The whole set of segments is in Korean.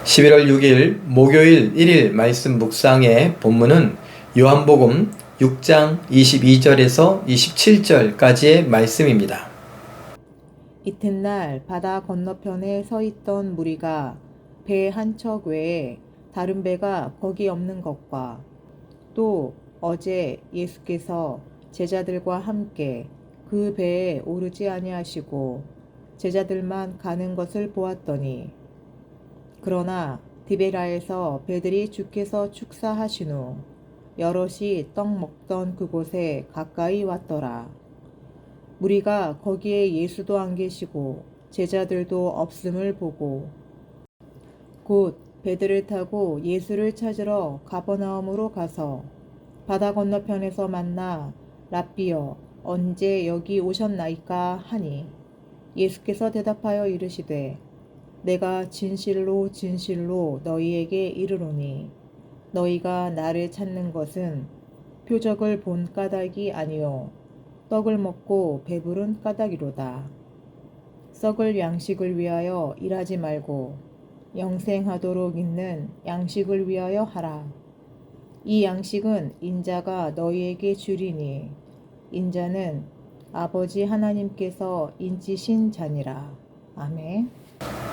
11월 6일 목요일 1일 말씀 묵상의 본문은 요한복음 6장 22절에서 27절까지의 말씀입니다. 이튿날 바다 건너편에 서 있던 무리가 배 한 척 외에 다른 배가 거기 없는 것과 또 어제 예수께서 제자들과 함께 그 배에 오르지 아니하시고 제자들만 가는 것을 보았더니, 그러나 디베라에서 배들이 주께서 축사하신 후 여럿이 떡 먹던 그곳에 가까이 왔더라. 무리가 거기에 예수도 안 계시고 제자들도 없음을 보고 곧 배들을 타고 예수를 찾으러 가버나움으로 가서 바다 건너편에서 만나 랍비여 언제 여기 오셨나이까 하니, 예수께서 대답하여 이르시되 내가 진실로 진실로 너희에게 이르노니 너희가 나를 찾는 것은 표적을 본 까닭이 아니요 떡을 먹고 배부른 까닭이로다. 썩을 양식을 위하여 일하지 말고 영생하도록 있는 양식을 위하여 하라. 이 양식은 인자가 너희에게 주리니 인자는 아버지 하나님께서 인치신 자니라. 아멘.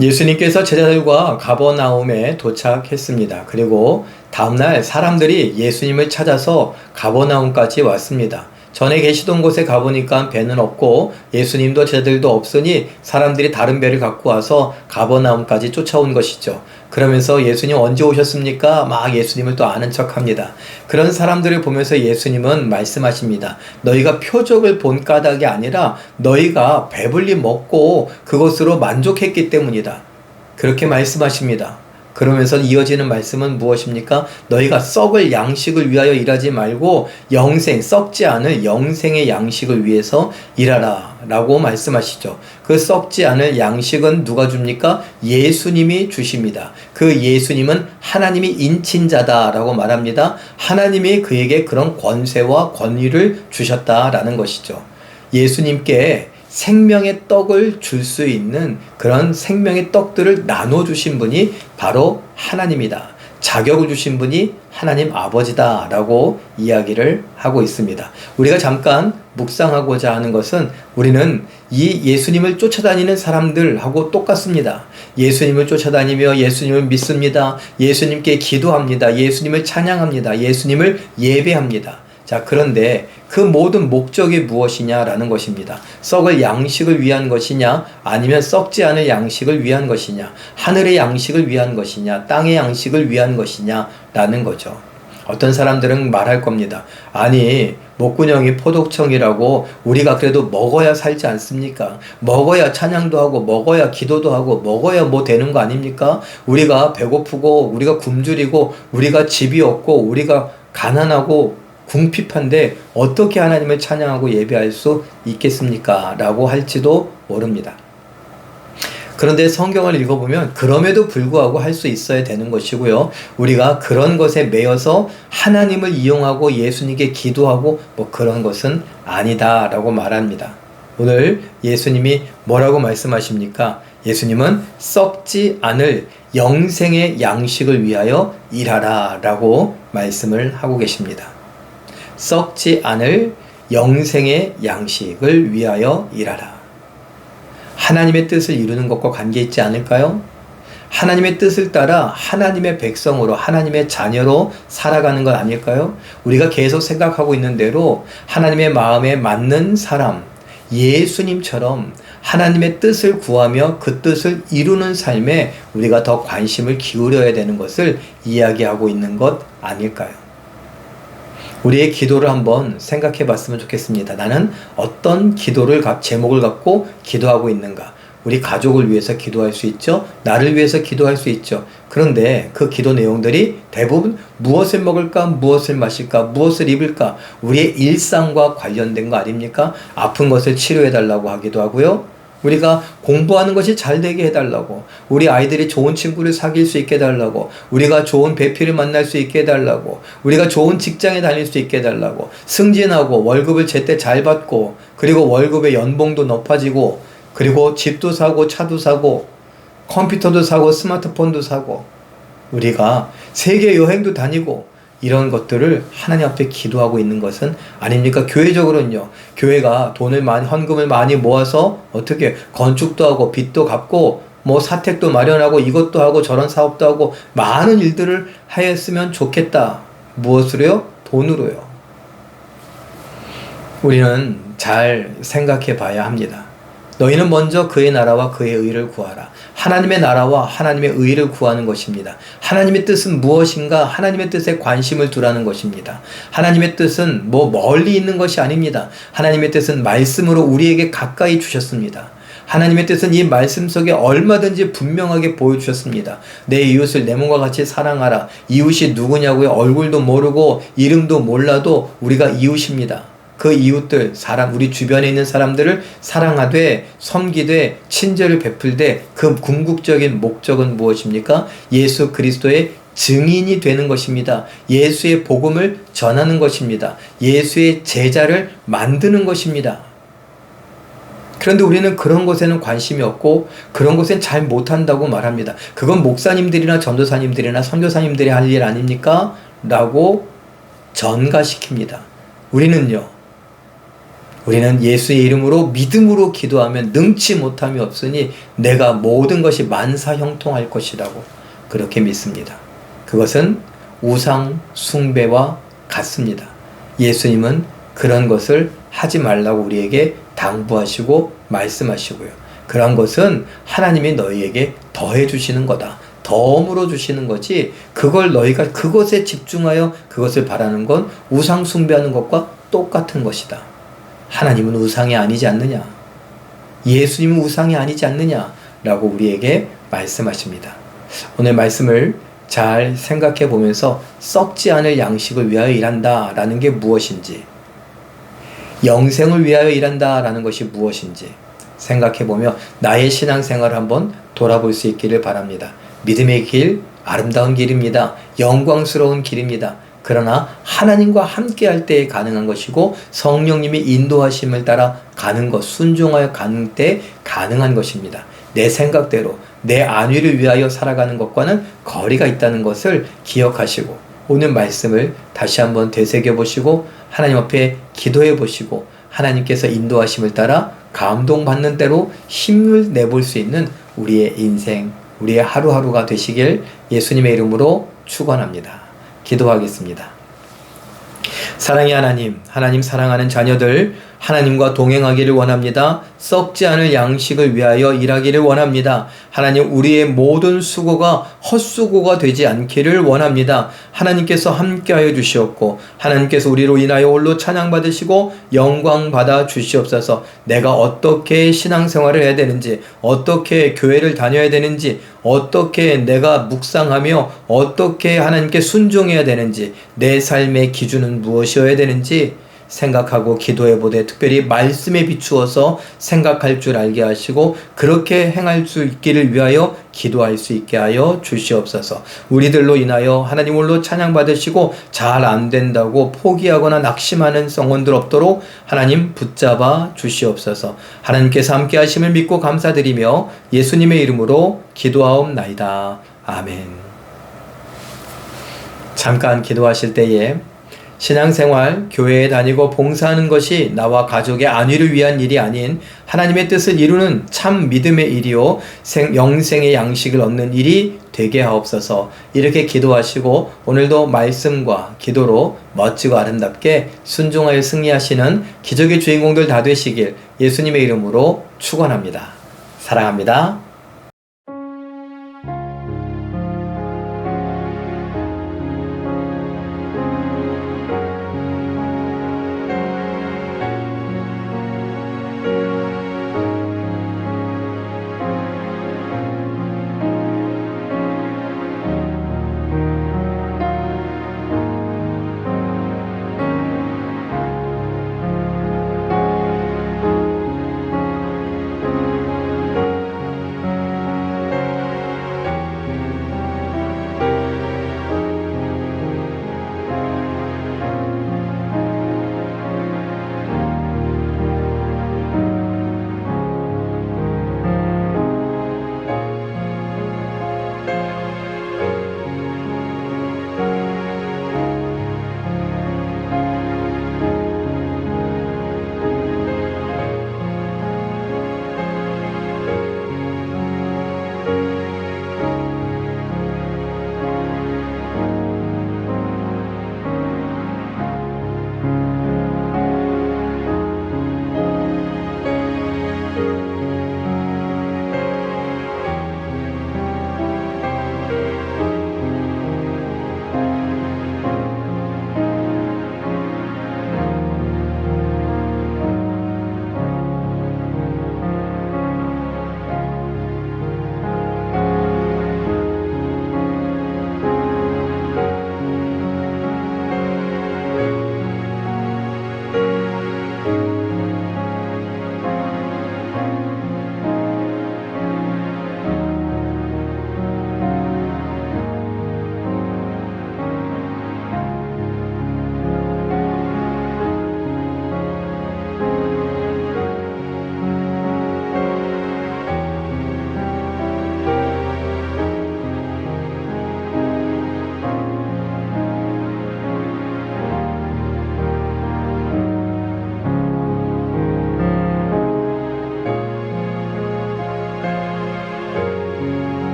예수님께서 제자들과 가버나움에 도착했습니다. 그리고 다음날 사람들이 예수님을 찾아서 가버나움까지 왔습니다. 전에 계시던 곳에 가보니까 배는 없고 예수님도 제자들도 없으니 사람들이 다른 배를 갖고 와서 가버나움까지 쫓아온 것이죠. 그러면서 예수님 언제 오셨습니까? 막 예수님을 또 아는 척합니다. 그런 사람들을 보면서 예수님은 말씀하십니다. 너희가 표적을 본 까닭이 아니라 너희가 배불리 먹고 그것으로 만족했기 때문이다. 그렇게 말씀하십니다. 그러면서 이어지는 말씀은 무엇입니까? 너희가 썩을 양식을 위하여 일하지 말고 썩지 않을 영생의 양식을 위해서 일하라 라고 말씀하시죠. 그 썩지 않을 양식은 누가 줍니까? 예수님이 주십니다. 그 예수님은 하나님이 인친 자다라고 말합니다. 하나님이 그에게 그런 권세와 권위를 주셨다라는 것이죠. 예수님께 생명의 떡을 줄 수 있는 그런 생명의 떡들을 나눠주신 분이 바로 하나님이다. 자격을 주신 분이 하나님 아버지다 라고 이야기를 하고 있습니다. 우리가 잠깐 묵상하고자 하는 것은 우리는 이 예수님을 쫓아다니는 사람들하고 똑같습니다. 예수님을 쫓아다니며 예수님을 믿습니다. 예수님께 기도합니다. 예수님을 찬양합니다. 예수님을 예배합니다. 자, 그런데 그 모든 목적이 무엇이냐라는 것입니다. 썩을 양식을 위한 것이냐, 아니면 썩지 않을 양식을 위한 것이냐, 하늘의 양식을 위한 것이냐, 땅의 양식을 위한 것이냐라는 거죠. 어떤 사람들은 말할 겁니다. 아니, 목구멍이 포독청이라고 우리가 그래도 먹어야 살지 않습니까? 먹어야 찬양도 하고 먹어야 기도도 하고 먹어야 뭐 되는 거 아닙니까? 우리가 배고프고 우리가 굶주리고 우리가 집이 없고 우리가 가난하고 궁핍한데 어떻게 하나님을 찬양하고 예배할 수 있겠습니까? 라고 할지도 모릅니다. 그런데 성경을 읽어보면 그럼에도 불구하고 할 수 있어야 되는 것이고요. 우리가 그런 것에 매여서 하나님을 이용하고 예수님께 기도하고 뭐 그런 것은 아니다 라고 말합니다. 오늘 예수님이 뭐라고 말씀하십니까? 예수님은 썩지 않을 영생의 양식을 위하여 일하라 라고 말씀을 하고 계십니다. 썩지 않을 영생의 양식을 위하여 일하라. 하나님의 뜻을 이루는 것과 관계 있지 않을까요? 하나님의 뜻을 따라 하나님의 백성으로, 하나님의 자녀로 살아가는 것 아닐까요? 우리가 계속 생각하고 있는 대로 하나님의 마음에 맞는 사람, 예수님처럼 하나님의 뜻을 구하며 그 뜻을 이루는 삶에 우리가 더 관심을 기울여야 되는 것을 이야기하고 있는 것 아닐까요? 우리의 기도를 한번 생각해 봤으면 좋겠습니다. 나는 어떤 제목을 갖고 기도하고 있는가? 우리 가족을 위해서 기도할 수 있죠? 나를 위해서 기도할 수 있죠? 그런데 그 기도 내용들이 대부분 무엇을 먹을까? 무엇을 마실까? 무엇을 입을까? 우리의 일상과 관련된 거 아닙니까? 아픈 것을 치료해 달라고 하기도 하고요. 우리가 공부하는 것이 잘 되게 해달라고, 우리 아이들이 좋은 친구를 사귈 수 있게 해달라고, 우리가 좋은 배필을 만날 수 있게 해달라고, 우리가 좋은 직장에 다닐 수 있게 해달라고, 승진하고 월급을 제때 잘 받고, 그리고 월급의 연봉도 높아지고, 그리고 집도 사고 차도 사고 컴퓨터도 사고 스마트폰도 사고 우리가 세계 여행도 다니고 이런 것들을 하나님 앞에 기도하고 있는 것은 아닙니까? 교회적으로는요. 교회가 돈을 많이, 헌금을 많이 모아서 어떻게 건축도 하고 빚도 갚고 뭐 사택도 마련하고 이것도 하고 저런 사업도 하고 많은 일들을 하였으면 좋겠다. 무엇으로요? 돈으로요. 우리는 잘 생각해 봐야 합니다. 너희는 먼저 그의 나라와 그의 의를 구하라. 하나님의 나라와 하나님의 의를 구하는 것입니다. 하나님의 뜻은 무엇인가? 하나님의 뜻에 관심을 두라는 것입니다. 하나님의 뜻은 뭐 멀리 있는 것이 아닙니다. 하나님의 뜻은 말씀으로 우리에게 가까이 주셨습니다. 하나님의 뜻은 이 말씀 속에 얼마든지 분명하게 보여주셨습니다. 내 이웃을 내 몸과 같이 사랑하라. 이웃이 누구냐고요? 얼굴도 모르고 이름도 몰라도 우리가 이웃입니다. 그 이웃들, 우리 주변에 있는 사람들을 사랑하되 섬기되 친절을 베풀되 그 궁극적인 목적은 무엇입니까? 예수 그리스도의 증인이 되는 것입니다. 예수의 복음을 전하는 것입니다. 예수의 제자를 만드는 것입니다. 그런데 우리는 그런 것에는 관심이 없고 그런 것엔 잘 못한다고 말합니다. 그건 목사님들이나 전도사님들이나 선교사님들이 할 일 아닙니까? 라고 전가시킵니다. 우리는 예수의 이름으로 믿음으로 기도하면 능치 못함이 없으니 내가 모든 것이 만사형통할 것이라고 그렇게 믿습니다. 그것은 우상 숭배와 같습니다. 예수님은 그런 것을 하지 말라고 우리에게 당부하시고 말씀하시고요. 그런 것은 하나님이 너희에게 더해 주시는 거다. 덤으로 주시는 거지 그걸 너희가 그것에 집중하여 그것을 바라는 건 우상 숭배하는 것과 똑같은 것이다. 하나님은 우상이 아니지 않느냐? 예수님은 우상이 아니지 않느냐? 라고 우리에게 말씀하십니다. 오늘 말씀을 잘 생각해 보면서 썩지 않을 양식을 위하여 일한다 라는 게 무엇인지, 영생을 위하여 일한다 라는 것이 무엇인지 생각해 보며 나의 신앙생활을 한번 돌아볼 수 있기를 바랍니다. 믿음의 길, 아름다운 길입니다. 영광스러운 길입니다. 그러나 하나님과 함께 할 때에 가능한 것이고 성령님이 인도하심을 따라 가는 것, 순종하여 가는 때 가능한 것입니다. 내 생각대로 내 안위를 위하여 살아가는 것과는 거리가 있다는 것을 기억하시고 오늘 말씀을 다시 한번 되새겨보시고 하나님 앞에 기도해보시고 하나님께서 인도하심을 따라 감동받는 대로 힘을 내볼 수 있는 우리의 인생, 우리의 하루하루가 되시길 예수님의 이름으로 축원합니다. 기도하겠습니다. 사랑의 하나님, 하나님 사랑하는 자녀들, 하나님과 동행하기를 원합니다. 썩지 않을 양식을 위하여 일하기를 원합니다. 하나님, 우리의 모든 수고가 헛수고가 되지 않기를 원합니다. 하나님께서 함께하여 주시옵고 하나님께서 우리로 인하여 홀로 찬양받으시고 영광받아 주시옵소서. 내가 어떻게 신앙생활을 해야 되는지, 어떻게 교회를 다녀야 되는지, 어떻게 내가 묵상하며 어떻게 하나님께 순종해야 되는지, 내 삶의 기준은 무엇이어야 되는지 생각하고 기도해보되 특별히 말씀에 비추어서 생각할 줄 알게 하시고 그렇게 행할 수 있기를 위하여 기도할 수 있게 하여 주시옵소서. 우리들로 인하여 하나님 홀로 찬양받으시고 잘 안된다고 포기하거나 낙심하는 성원들 없도록 하나님 붙잡아 주시옵소서. 하나님께서 함께 하심을 믿고 감사드리며 예수님의 이름으로 기도하옵나이다. 아멘. 잠깐 기도하실 때에 신앙생활, 교회에 다니고 봉사하는 것이 나와 가족의 안위를 위한 일이 아닌 하나님의 뜻을 이루는 참 믿음의 일이요 영생의 양식을 얻는 일이 되게 하옵소서. 이렇게 기도하시고 오늘도 말씀과 기도로 멋지고 아름답게 순종하여 승리하시는 기적의 주인공들 다 되시길 예수님의 이름으로 축원합니다. 사랑합니다.